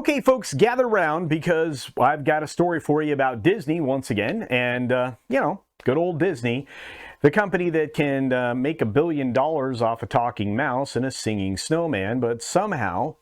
Okay, folks, gather round because I've got a story for you about Disney once again. And, good old Disney, the company that can make $1 billion off a talking mouse and a singing snowman, but somehow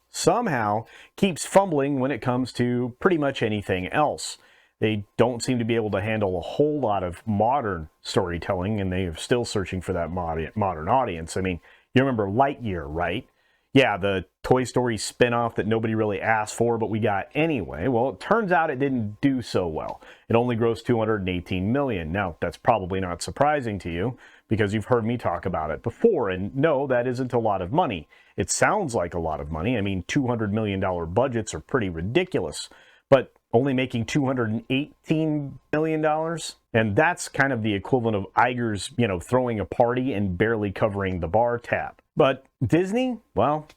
keeps fumbling when it comes to pretty much anything else. They don't seem to be able to handle a whole lot of modern storytelling, and they're still searching for that modern audience. I mean, you remember Lightyear, right? Yeah, the Toy Story spinoff that nobody really asked for, but we got anyway. Well, it turns out it didn't do so well. It only grossed $218 million. Now, that's probably not surprising to you because you've heard me talk about it before. And no, that isn't a lot of money. It sounds like a lot of money. I mean, $200 million budgets are pretty ridiculous, but only making $218 million? And that's kind of the equivalent of Iger's, throwing a party and barely covering the bar tab. But Disney, well,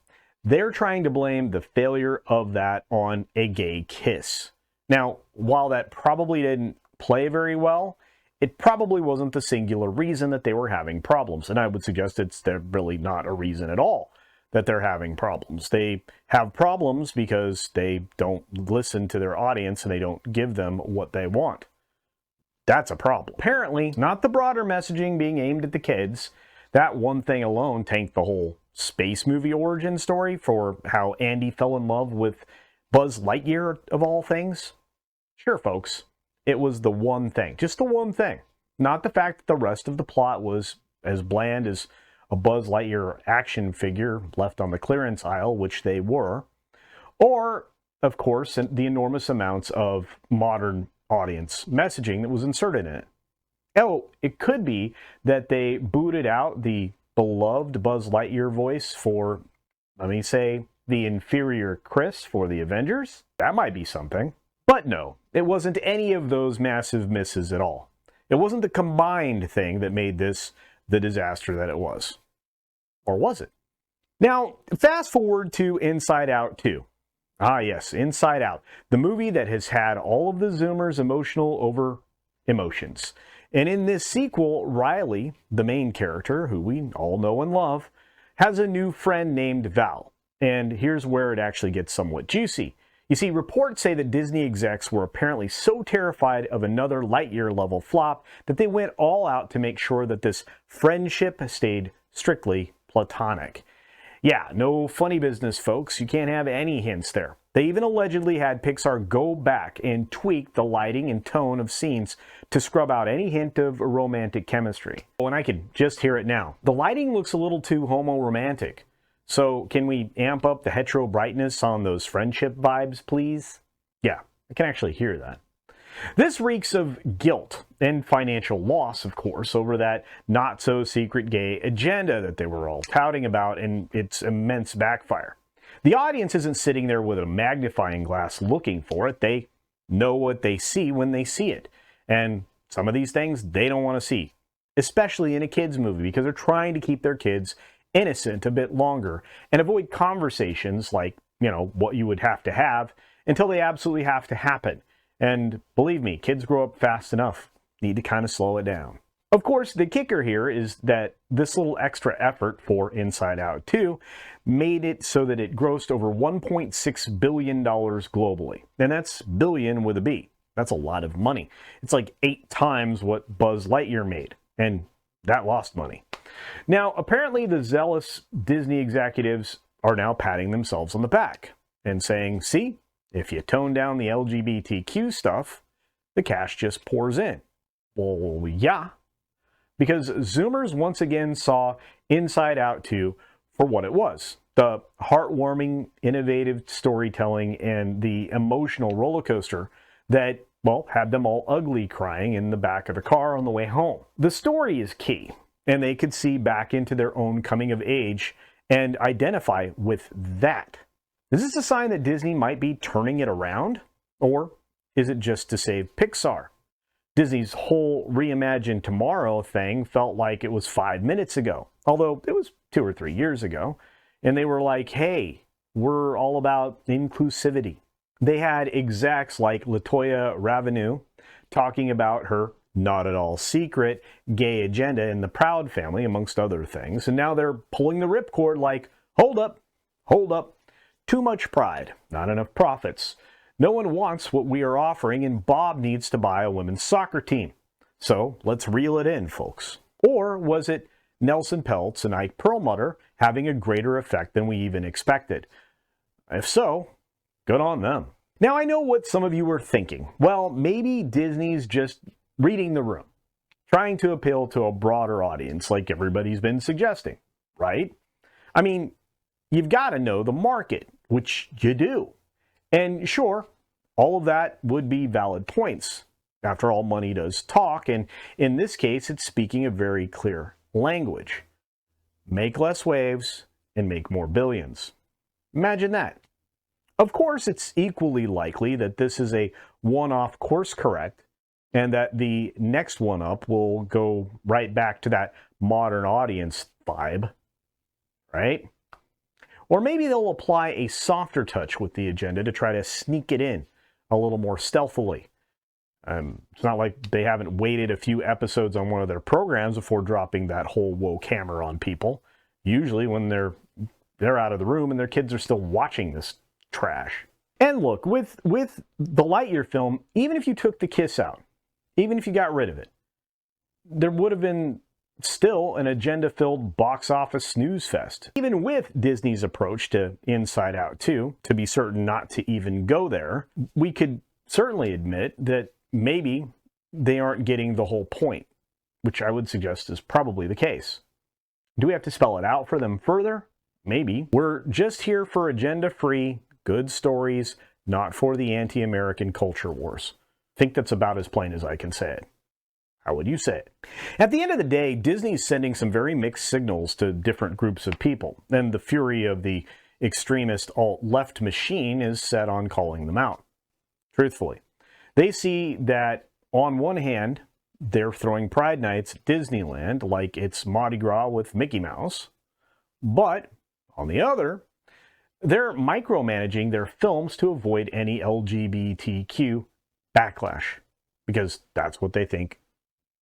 they're trying to blame the failure of that on a gay kiss. Now, while that probably didn't play very well, it probably wasn't the singular reason that they were having problems. And I would suggest it's really not a reason at all that they're having problems. They have problems because they don't listen to their audience and they don't give them what they want. That's a problem. Apparently, not the broader messaging being aimed at the kids. That one thing alone tanked the whole space movie origin story for how Andy fell in love with Buzz Lightyear, of all things. Sure, folks, it was the one thing. Just the one thing. Not the fact that the rest of the plot was as bland as a Buzz Lightyear action figure left on the clearance aisle, which they were. Or, of course, the enormous amounts of modern audience messaging that was inserted in it. Oh, it could be that they booted out the beloved Buzz Lightyear voice for, let me say, the inferior Chris for the Avengers. That might be something. But no, it wasn't any of those massive misses at all. It wasn't the combined thing that made this the disaster that it was. Or was it? Now, fast forward to Inside Out 2. Ah, yes, Inside Out. The movie that has had all of the Zoomers emotional over emotions. And in this sequel, Riley, the main character, who we all know and love, has a new friend named Val. And here's where it actually gets somewhat juicy. You see, reports say that Disney execs were apparently so terrified of another Lightyear-level flop that they went all out to make sure that this friendship stayed strictly platonic. Yeah, no funny business, folks. You can't have any hints there. They even allegedly had Pixar go back and tweak the lighting and tone of scenes to scrub out any hint of romantic chemistry. Oh, and I could just hear it now. The lighting looks a little too homo-romantic. So can we amp up the hetero brightness on those friendship vibes, please? Yeah, I can actually hear that. This reeks of guilt and financial loss, of course, over that not-so-secret gay agenda that they were all touting about and its immense backfire. The audience isn't sitting there with a magnifying glass looking for it. They know what they see when they see it. And some of these things they don't want to see, especially in a kids movie, because they're trying to keep their kids innocent a bit longer and avoid conversations like, what you would have to have until they absolutely have to happen. And believe me, kids grow up fast enough. Need to kind of slow it down. Of course, the kicker here is that this little extra effort for Inside Out 2 made it so that it grossed over $1.6 billion globally. And that's billion with a B. That's a lot of money. It's like 8 times what Buzz Lightyear made. And that lost money. Now, apparently the zealous Disney executives are now patting themselves on the back and saying, see, if you tone down the LGBTQ stuff, the cash just pours in. Well, yeah. Because Zoomers once again saw Inside Out 2 for what it was. The heartwarming, innovative storytelling and the emotional roller coaster that, had them all ugly crying in the back of the car on the way home. The story is key, and they could see back into their own coming of age and identify with that. Is this a sign that Disney might be turning it around? Or is it just to save Pixar? Disney's whole Reimagine Tomorrow thing felt like it was 5 minutes ago, although it was 2 or 3 years ago. And they were like, hey, we're all about inclusivity. They had execs like LaToya Raveneau talking about her not at all secret gay agenda in the Proud Family, amongst other things. And now they're pulling the ripcord like, hold up. Too much pride, not enough profits. No one wants what we are offering, and Bob needs to buy a women's soccer team. So let's reel it in, folks. Or was it Nelson Peltz and Ike Perlmutter having a greater effect than we even expected? If so, good on them. Now, I know what some of you are thinking. Well, maybe Disney's just reading the room, trying to appeal to a broader audience like everybody's been suggesting, right? I mean, you've got to know the market, which you do. And sure, all of that would be valid points. After all, money does talk, and in this case, it's speaking a very clear language. Make less waves and make more billions. Imagine that. Of course, it's equally likely that this is a one-off course correct, and that the next one up will go right back to that modern audience vibe, right? Or maybe they'll apply a softer touch with the agenda to try to sneak it in a little more stealthily. It's not like they haven't waited a few episodes on one of their programs before dropping that whole woke hammer on people. Usually when they're out of the room and their kids are still watching this trash. And look, with the Lightyear film, even if you took the kiss out, even if you got rid of it, there would have been still an agenda-filled box office snooze fest. Even with Disney's approach to Inside Out 2, to be certain not to even go there, we could certainly admit that maybe they aren't getting the whole point, which I would suggest is probably the case. Do we have to spell it out for them further? Maybe. We're just here for agenda-free, good stories, not for the anti-American culture wars. I think that's about as plain as I can say it. How would you say it? At the end of the day, Disney's sending some very mixed signals to different groups of people, and the fury of the extremist alt-left machine is set on calling them out. Truthfully, they see that, on one hand, they're throwing Pride Nights at Disneyland like it's Mardi Gras with Mickey Mouse, but, on the other, they're micromanaging their films to avoid any LGBTQ backlash, because that's what they think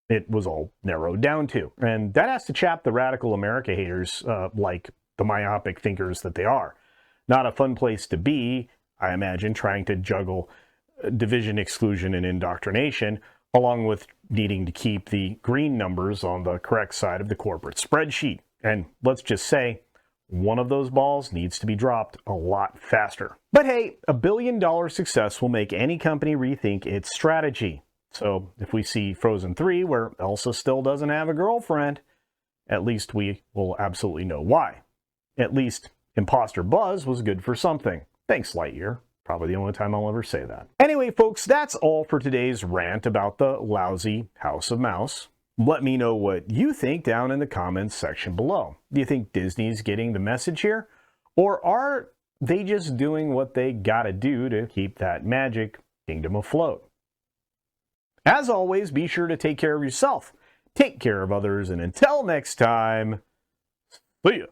it was all narrowed down to. And that has to chap the radical America haters like the myopic thinkers that they are. Not a fun place to be, I imagine, trying to juggle division, exclusion, and indoctrination, along with needing to keep the green numbers on the correct side of the corporate spreadsheet. And let's just say, one of those balls needs to be dropped a lot faster. But hey, $1 billion success will make any company rethink its strategy. So if we see Frozen 3 where Elsa still doesn't have a girlfriend, at least we will absolutely know why. At least Imposter Buzz was good for something. Thanks, Lightyear. Probably the only time I'll ever say that. Anyway, folks, that's all for today's rant about the lousy House of Mouse. Let me know what you think down in the comments section below. Do you think Disney's getting the message here? Or are they just doing what they gotta do to keep that magic kingdom afloat? As always, be sure to take care of yourself, take care of others, and until next time, see ya.